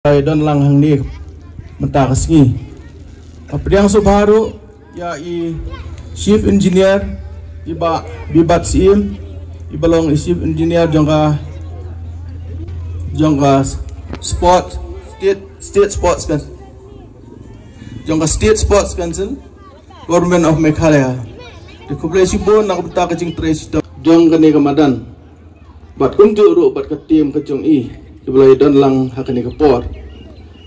dan lang hang ni mentakas ni apriang subharu ya i chief engineer iba bibat sim ibalong chief engineer jongka sport state sports kan jongka state sports council government of Meghalaya di kublesi bon nak beta kacing trace jong kani kamadan bat kunju ru bat ketim kacung i ibulai dan lang hakani kapor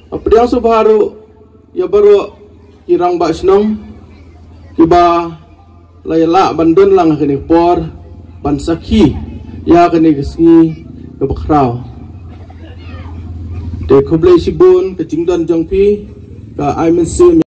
apriang subharu ya baru irang ba snong kiba layla bandon lang hakani kapor ban sakhi ya kani gisngi kabakraw de kublesi bon kacing don jongpi ka IMC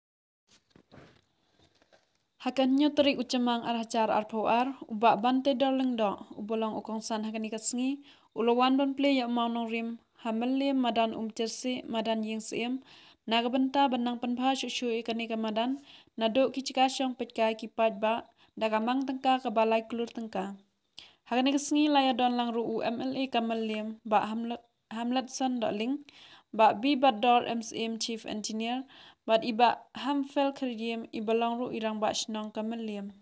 Hakannya terik ucamang arhacar arpoar ubak bante darling do ubolong ukongsan hakani kasngi ulawan don play ya maunong rim hamelle madan cersi madan ying siem nagabenta benang penpha shushu ikani kamadan nado kichika syong petkai kipat ba dagamang tengka kabalai klur tengka hakani kasngi laya don lang ru UMLA kamaliem ba hamlet san darling ba bi bador MCM chief engineer but iba hamfel kerjiem ibalong ru irang ba shnong kamaliem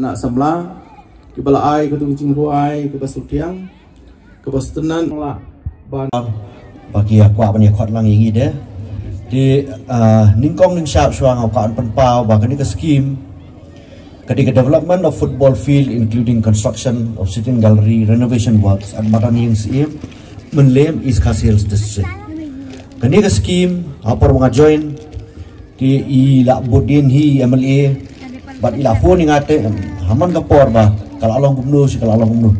nak samla kibala ai ketung cing ruai ke basutiang ke bastenan lah ban bagi aku apa ni khot lang ingi deh di ningkong ning syap suang au kan penpau ba kani ke scheme kadi ke development of football field including construction of sitting gallery renovation works at Madan Ying Siem Menlem East Khasi Hills district kani ke scheme apa mga join di ila bodin hi MLA bat ila phone ngate haman kapor ba kalau along gumnu si kalau along gumnu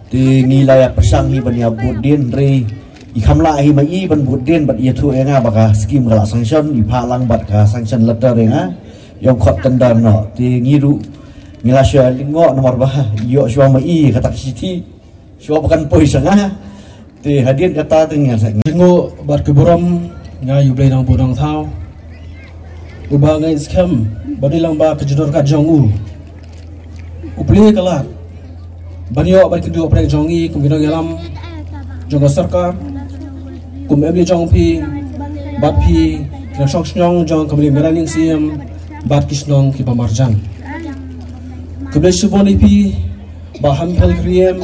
di ngilaya persang hi bania bodin re ikamla hi mai ban budin bat ia thu enga baka skim kala sanction iphalang bat ka sanction letter enga yang khot tender no ti ngiru milasya lingo nomor bah yo shwa mai kata siti shwa bukan poisanga ti hadir kata tengnya lingo bat keburam nga yublai nang budang thau uba ngai scam badilang ba kejudor ka jongu upli kalat banyo bat kedu oprek jongi kumino yalam jonga sarkar kum emli jong pi bat pi kina shok shnong jong kamli meraning siem bat kisnong ki pamarjan kumle suboni pi ba hampel kriem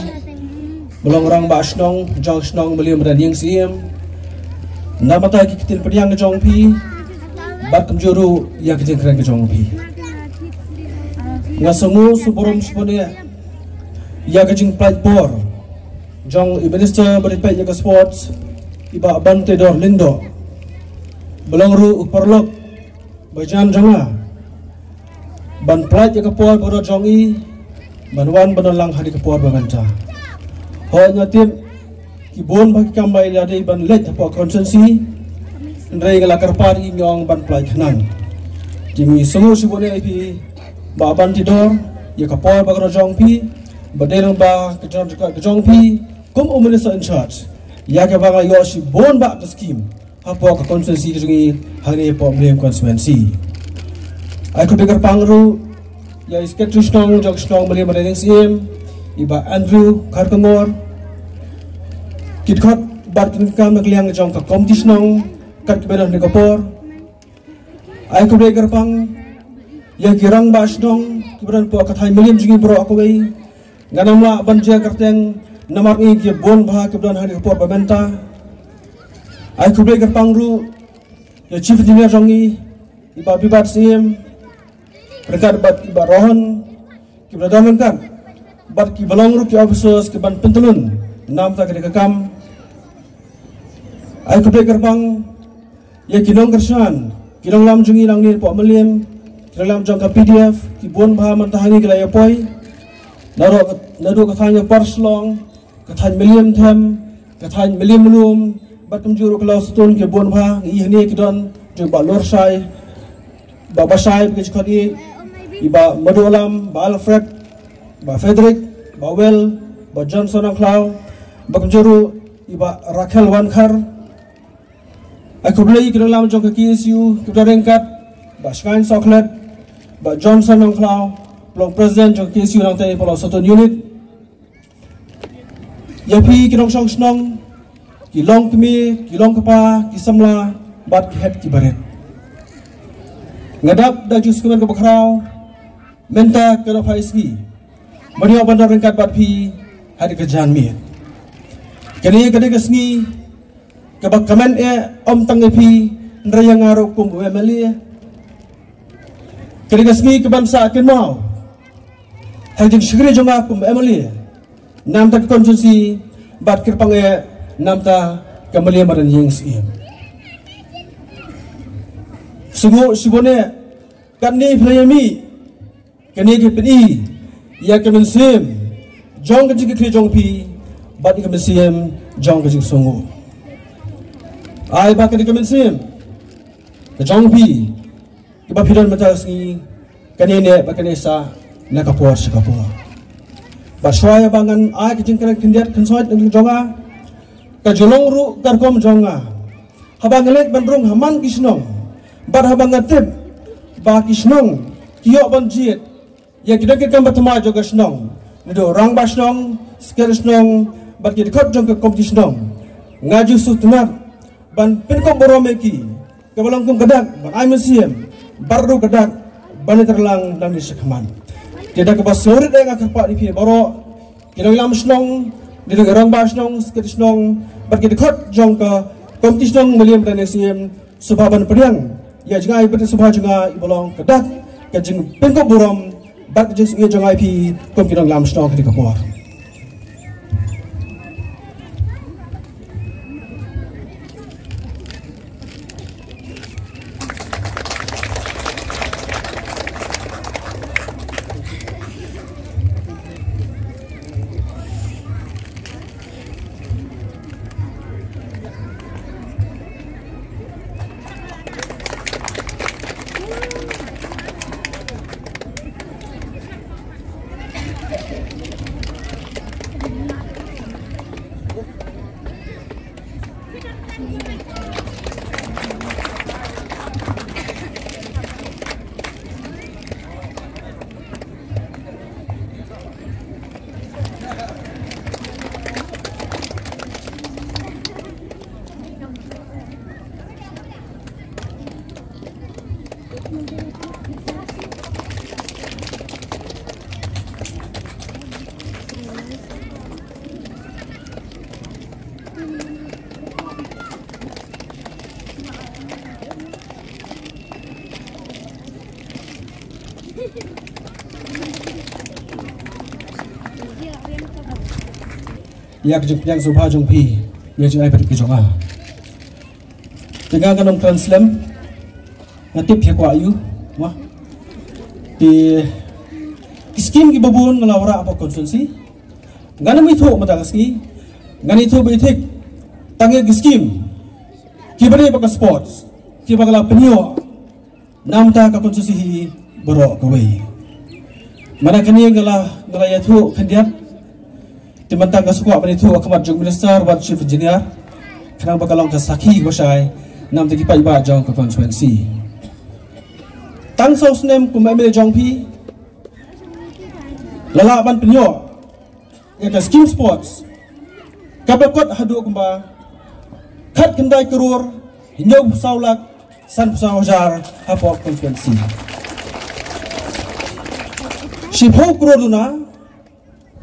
belong rang ba shnong jong shnong meli meraning siem namata ki kitil pediang jong pi bat kumjuru ya kitil kren jong pi ngasangu suborom suboni ya kajing platform jong minister beripet jaga sports iba bante dor lindo belong ru uparlok bajan jonga ban plat jaga por boro jongi banwan banalang hari ke por banganta ho nyatim kibon bagi kambai lade ban let po konsensi ndrei gala karpar ingong ban plat khanan jimi sungu sibone pi ba bante dor jaga por bagro jong pi baderang ba kejong pi kum minister in charge ya ke banga yo si bon ba ke scheme hapo ka konsensi jungi hari problem konsumensi ai ko degar pangru ya isketru stong jog stong beli maring sim iba Andrew Karkongor kitkot bar kin kam nakliang jong ka competition kat benar ni kapor ai ko degar pang ya kirang ba stong kibran po ka thai million jungi bro ako bai ganamla banja karteng namar ini ke bon bah kebetulan hari kapor pementa ai kuble ke pangru ya chief engineer jongi iba bibat sim berkat bat iba rohan kebetulan kan bat ki balongru ki officers ke ban pentelun nam tak ke kam ai kuble ke pang ya kinong kersan kinong lam jongi lang ni po melim kinong lam jong ka PDF ki bon bah mantahani ke laya poi nado ka thanya parslong kathan million them kathan million mulum batum juru kalau setun ke bon bha ihni kidon jo ba lor sai ba basai ke chkhani iba madolam ba Alfred ba Frederick ba Well ba Johnson ang klau batum juru iba Raquel Wankar aku beli kidon lam jong ke KSU kidon rengkat ba Shine Chocolate ba Johnson ang klau pelong president jong KSU nang tay polo setun unit yapi kirong song snong kilong kemi kilong kapa kisamla bat kihet kibaret ngadap da jus kemen kebakrau menta kero faisgi mario bandar rengkat bat pi hari kerjaan mi kini kade kesni kebak kamen om tang pi nrayang aro kum emeli kade kesni kebansa ken mau hajing shigre jonga kum emeli nam tak konsumsi bat kirpange nam ta kembali maran yang sim sugu sibone kanni playami kani ke pedi ya kemen sim jong ke jik jong pi bat ke sim jong ke jik songo ai ba ke kemen sim ke jong pi ke ba pidon mata si kani ne ba kani sa na kapor sikapor Baswaya bangan ai ke jingkran kindiat konsoit ng jonga ka jolong ru karkom jonga habang ngelet bandrung haman kisnong bar habang ngatib ba kisnong kiyo banjit ya kidake kam batma joga snong nido rang basnong sker snong bar kidikot jong ke kompetisionong ngaju sutnar ban pinkom boromeki kebalang kum gadak ban ai mesiem baru gadak ban terlang dan disekman tidak kebas sore dengan kerpak di sini baru kita bilang musnong di negara basnong sekitisnong berkidikot jong ke kompetisionong meliam dan esim subaban pedang ya jangan ibu subah jangan ibolong kedak kajeng pengkop buram bat kajeng sungai jangan ipi kompetisionong lam musnong ketika keluar Yak yang subha jong pi ya jong ai pati jong a tengah kanong translem ngatip ya kwa ayu wah di skim ki babun ngelawra apa konsulsi ngana mi tho mata ski ngani tho be thik tangi skim ki bari baka sports ki baka penyo namta ka konsulsi hi boro kawai mana kani ngala ya tho kandiat Timantang kasukwa manitu akamat jong minister wat chief engineer kanang bakalong kasaki basay nam tagi pa iba jong ka constituency tang sos nem kumamile jong pi lalaban penyo ya ka skim sports kabakot hadu kumba khat kendai kerur hinyo saulak san pusaujar hapo constituency shipho kuruduna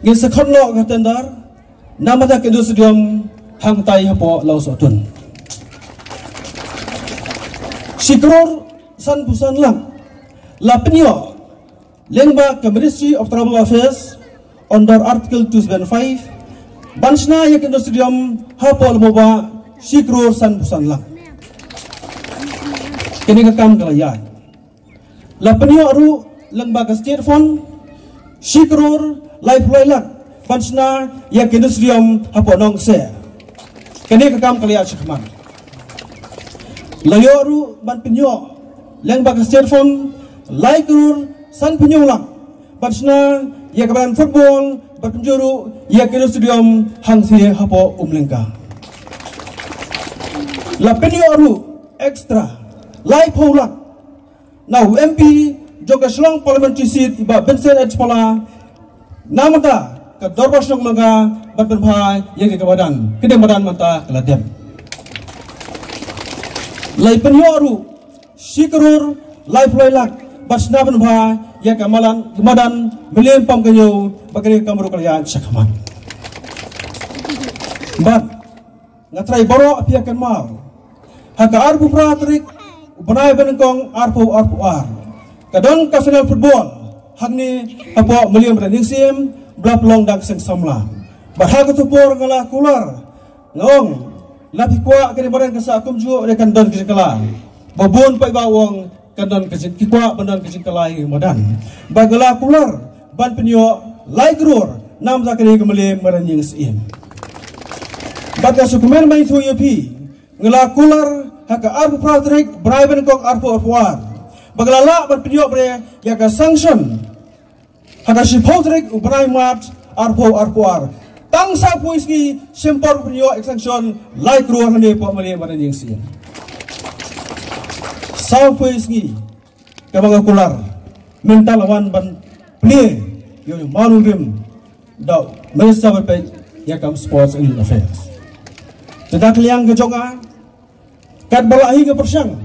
Gin sekon lo katendar namata kedu studium hang tai hapo lau sotun Shikror san pusan lang lapnyo lengba ke Ministry of Tribal Affairs under Article 275 bansna ya kedu studium hapo lumoba Shikror san pusan lang kini kakam kalayan lapnyo aru lengba ke State Fund Shikror Life Loilan Bansna ya Industrium hapo nong se kene kakam kalia chikman layoru ban pinyo leng bag State Fund Laikur san pinyo lang Bansna ya kaban football berpenjuru ya Industrium hang se hapo umlengka la pinyo extra life holang now MP Joga Shlong parliamentary seat iba Benson Echpala namata ke dorbas nok maga berpenpai yang ke badan kedem badan mata keladem lai penyoru Shikror life loilak basna penpai yang kamalan gemadan belian pam kenyo bagari kamru kalian sakman bat ngatrai boro apiakan mal haka arbu pratrik upanai benengkong arpu ar kadon ka final football Hagni apa meliam beranding sim blap long dak seng samla bahaga tupor ngala kular ngong lapi kwa kene baran kasa akum ju rekan don kala babon pai bawong kandon kejin kikwa bandon kejin kalai madan bagala kular ban penyo laigrur nam zakari kemeliam beranding sim baga sukumen mai thu yopi ngala kular haka arbu pratrik braiben kok arbu arpuar Baglala berpinyo bre ya ka sanction haka sipotrik ubrai mat arpuar tangsa puiski sempor pinyo sanction like ruang hande po mali manan yang sin sa puiski kabang kular mental wan ban play yo manu rim dau minister berpe ya kam sports and affairs tedak liang kejonga kat balahi ke persang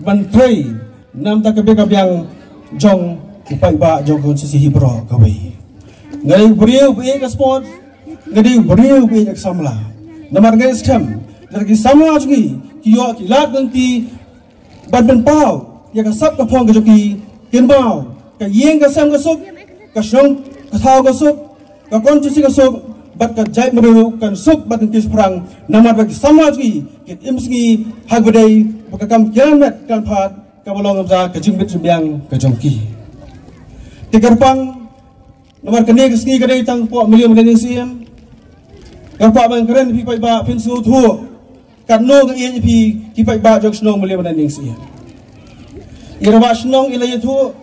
ban trade nam tak kebekap yang jong upai ba jong konsesi hibro kawai ngai beriu be ke sport ngai beriu be ke samla namar ngai scam dari samla jungi kiyo kilat nanti badben pau ya ka sap ka phong ke joki kinbau ka yeng ka sam ka suk ka shong ka thau ka suk ka konsesi ka suk bat ka jai meru kan suk bat kis perang namar ba samla jungi kit imsgi hagbedai bakam kiamat kan phat kabolong amza kajing bit sembiang kajongki tigarpang nomor kene keski kadai tang po milion mening siem garpa bang keren pi pai ba pinsu thu kanno ga ye pi ki pai ba jok snong milion mening siem irawa snong ilai thu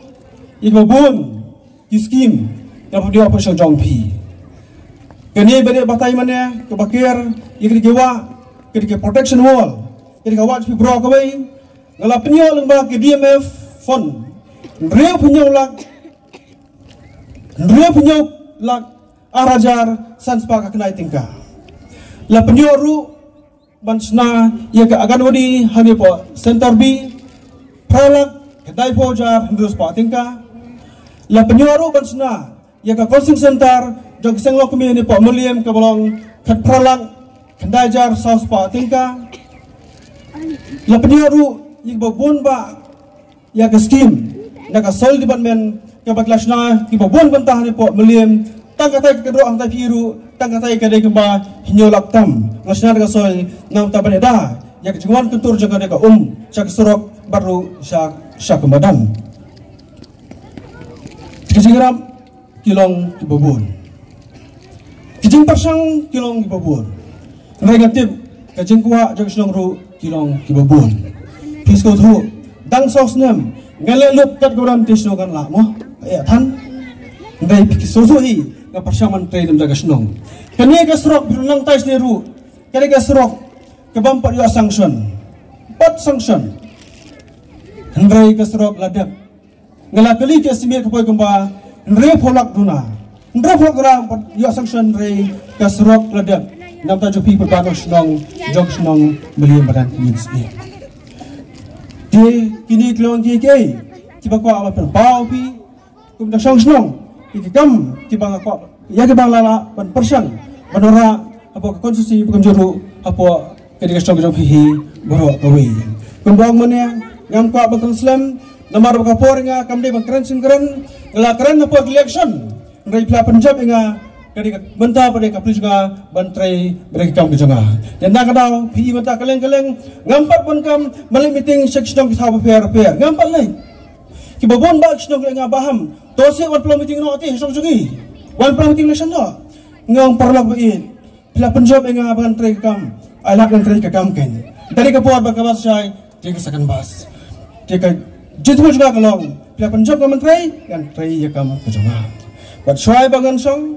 ibabun kiskim ka dia apa jong pi kene bere batai mane ke bakir ikri gewa ketika protection wall ketika watch pi bro kawai ngala penyo lang ba ke DMF fund Ndreo penyo lak arajar sanspa ka kenai tingka la penyo ru bansna ya ka agan wadi hani po center B pralak kedai po jar ndus pa tingka la penyo ru bansna ya ka coaching center jog senglo kami ni po muliam ka bolong kat pralak kedai jar saus pa tingka la penyo ru ya babun ba ya ka scheme naka soil department ke baklas na ki babon bantah ni po melim tangkatai ke kedro ang tai piru tangkatai ke dai kemba hinyolak tam ngasna naka soil ngam ta baneda ya ke jungwan tutur jaga deka syak sorok baru syak kemadan kijingram kilong ki babon kijing pasang kilong ki babon negatif kajing kuwa jaga senong ru kilong ki babon pisko thu dang sos nem ngalelup kat goram tisno kan la mo ya than ngai pikisosoi nga parsaman train daga snong kani ka srok birunang tais ni ru kani ka srok ke bampat yo sanction pat sanction ngai ka srok ladap ngala kali ke simir ka poi kamba ngai pholak duna ngai pholak ram yo sanction ngai ka srok ladap nam ta jopi pabano snong jog snong meliam badan means kini kelong kiki tiba ko apa pau pi kum da song snong iki kam tiba ko ya ke bang lala ban persang banora apa konstitusi bukan juru apa ketika song jong hi boro kawi kum bang mane ngam ko bakal islam namar ka poringa kam de bang keren singkren la keren apa election ngai pla punjab inga ketika benta pada kaplis ga bantrai mereka kam kejonga dan nak kadau pi benta keleng-keleng ngampat pun kam malai meeting section kita pair ngampat lai ki babon ba section nga baham tose wan plo meeting no ati song sugi wan plo meeting lesson no ngong parlok bain pla punjab nga bantrai kam alak bantrai ka kam ken dari ka por ba ka bas sai ke sakan bas ke ka jitmu juga kalong pla punjab ka bantrai kan trai ya kam kejonga bat swai bangan song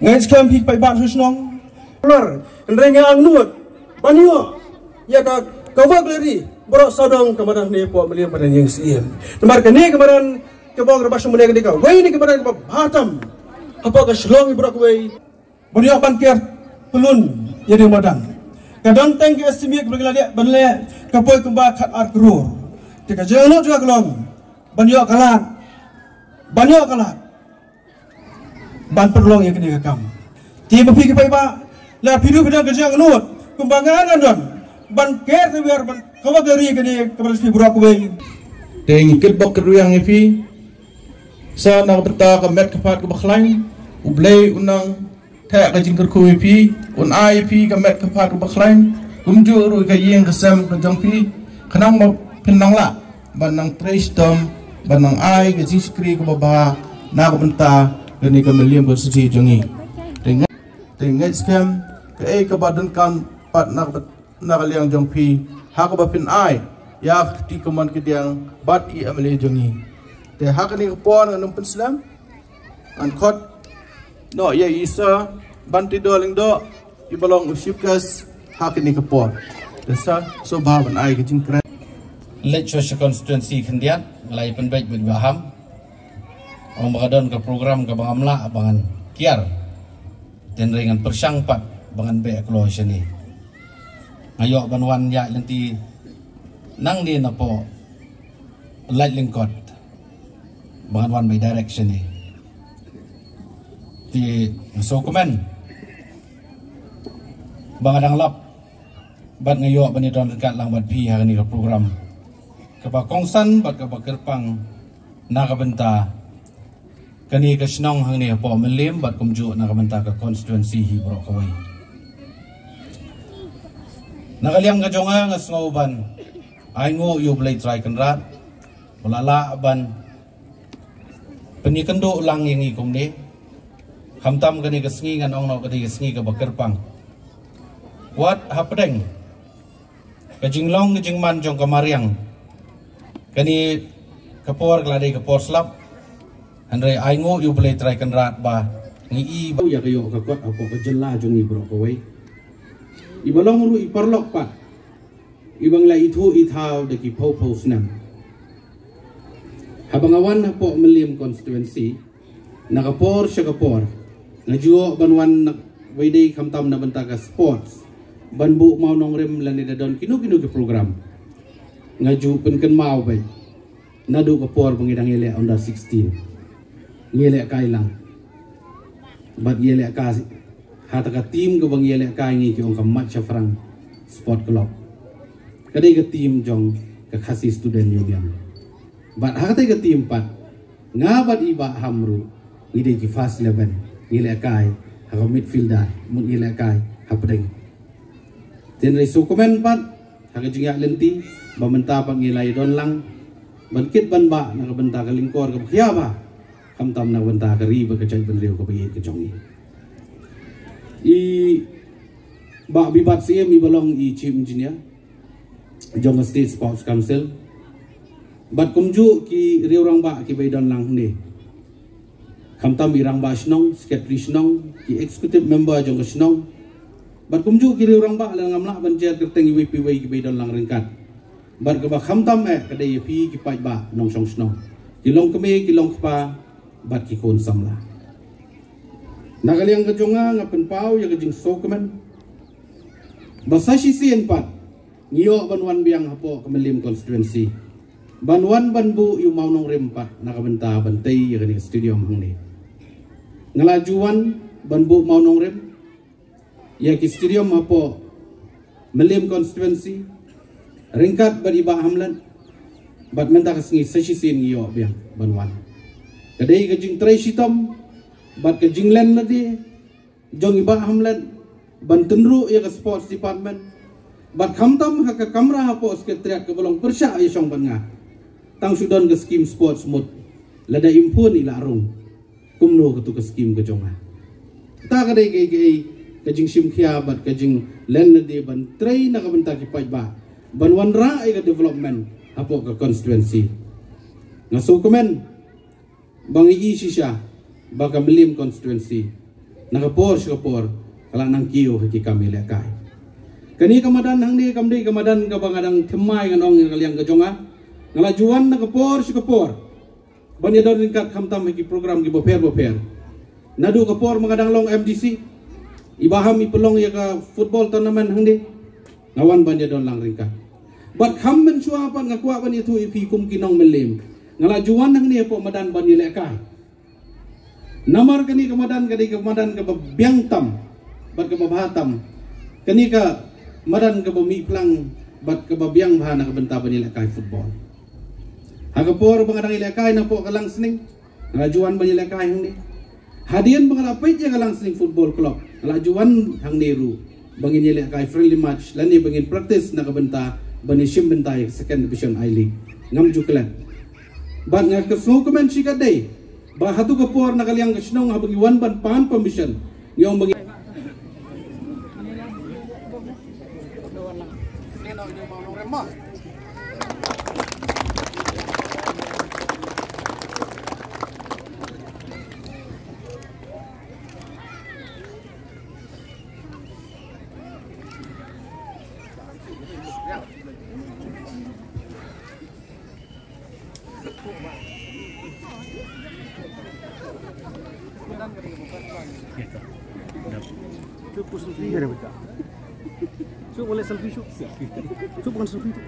ngai skam pik pai bat susnong lar renga angnut banyo ya ka kawak leri bro sodong kamaran ne po meliam badan yang siem nemar kene kamaran ke bong rabas mune ke dikau wei ni kamaran ke batam apa ka slong bro wei banyo ban ker pelun ya di madan kadang teng ke estimate bagla dia banle ka poi kemba khat ar krur tika jeno juga kelong banyo kalat ban perlong yang kena kam tiba pergi ke ba la pidu bidang kerja ngut kumbangan don ban ker biar ban kawak dari kene kepala pi burak we teng kit bok keruyang ifi sa na beta ka met ka pat ka bakhlain ublei unang ta ka jingker ku ifi un ai ifi ka met ka pat ka bakhlain kumju ru ka yeng ka sam ka jong pi khanang ma pinang la ban nang tristom ban nang ai ka jiskri ka baba na ka benta kini kami liam bersih jongi dengan skam ke ke badan kan pat nak liang jong pi hak bapin ai ya di keman kediang bat I ameli jongi te hak ni pon ngan penslam an khot no ya isa banti doling do ibalong usipkas hak ni ke pon desa so baban ai ke jingkran lecture constituency kendian melai penbaik baham Ang makadon ke program ke bangamla bangan kiar dan dengan persangpat bangan be klo sini ngayo banwan ya nanti nang ni napo light lingkot bangan wan by direction ni di so komen bangan lap bat ngayo bani don dekat lang bat pi hari ni ke program ke kongsan bat ke kerpang na kabenta kani ka snong hang ni po melim bat kumju na kamanta ka constituency hi bro kawai nakaliang ka jonga nga sngoban ay ngo yu blay try kan rat walala ban penikendo lang yang ikum ni hamtam kani ka sngi ngan ong no kani ka sngi ka bakerpang what happening ka jinglong ka jingman jong kamariang kani kapor klade kapor slap Andre aingo yu boleh try kan rat ba ngi I ba ya kayo ka kot apa ka jela jung ni bro kawai ibalong ru iparlok pat ibang la itu itaw daki pau snam habang awan na po Meliam constituency nakapor siya kapor ngajuo banwan na wayday kamtam na bantaka sports banbu mau nong rem lanida don kinu ke program ngaju penken mau bay nadu kapor pangidang ile under 16 ngile kailang bat yele ka hataka tim ke bang yele ka ngi ki ong kamat frang sport club kadai ke tim jong ke khasi student union bat hakate ke tim pat ngabat iba hamru ngide ki fast 11 ngile kai ha midfielder mun ngile kai ha pedeng ten re sukumen pat ha ke jingak lenti bamenta pa ngilai don lang bankit ban ba na benta ke lingkor ke khia ba kamtam na benta ke ri ba ke cai ben reu ke bi ke jongi i ba bibat CM i belong i chief engineer Jong State Sports Council bat kumju ki riurang ba ki baidon lang ni kamtam irang ba snong secretary snong ki executive member jong snong bat kumju ki riurang ba lang ngamla ban jet kerteng WP ki baidon lang ringkat bat ke ba kamtam kadai pi ki pai ba nong song snong ki long keme ki long pa bat ki kon samla nakaliang kejonga ngapen pau ya kejing sokemen basashi sien pat ngiyo banwan biang hapo Meliam constituency banwan banbu yu mau nong rempat nakabenta bantai ya kani stadium hangni ngelajuan banbu mau nong rem ya ki stadium hapo Meliam constituency ringkat bariba hamlan bat menta kasngi sashi sien ngiyo biang banwan kadai kejing trai sitom bat ke jinglen ladi jong iba hamlen bantenru ya ke sports department bat kamtam ha ke kamera ha po sekretariat ke bolong persya ya syong banga tang sudan ke skim sports mut lada impun ila arung kumno ke tu ke skim ke jonga ta ka dei ke jing sim khia bat ke jing len ladi ban trai na ka benta ki pai ba ban wan ra ke development ha po ke constituency ngaso komen bangi i sisha baka Meliam constituency nakapor sikapor kala nang kiyo haki kami lekai kani kamadan hang ni kamdi kamadan ka bangadang themai nganong kaliang kajonga ngalajuan nakapor sikapor banya don ringkat kamtam haki program gi boper nadu kapor mangadang long MDC ibaham ipelong ya ka football tournament hang ni ngawan banya don lang ringkat bat khammen suapan ngakwa ban itu ipi kum kinong Meliam ngalajuan hang ni po madan banya lekai namar kani kamadan ke biang tam bat ke bahatam kani ka madan ke mi plang bat ke biang bahana ke benta banila kai football hagapor bangadang ilakai na po kalang sning ngalajuan banila kai hangni hadian bangalapay ya kalang sning football club ngalajuan hang niru bangin ila kai friendly match lani bangin practice na ke benta bani sim benta second division I league ngam juklan bat ngakasno komen sikadai bah hatu kapor nakaliang kasnong habang iwan ban pan permission yung bagi Su boleh selfie su. Su bukan selfie tu.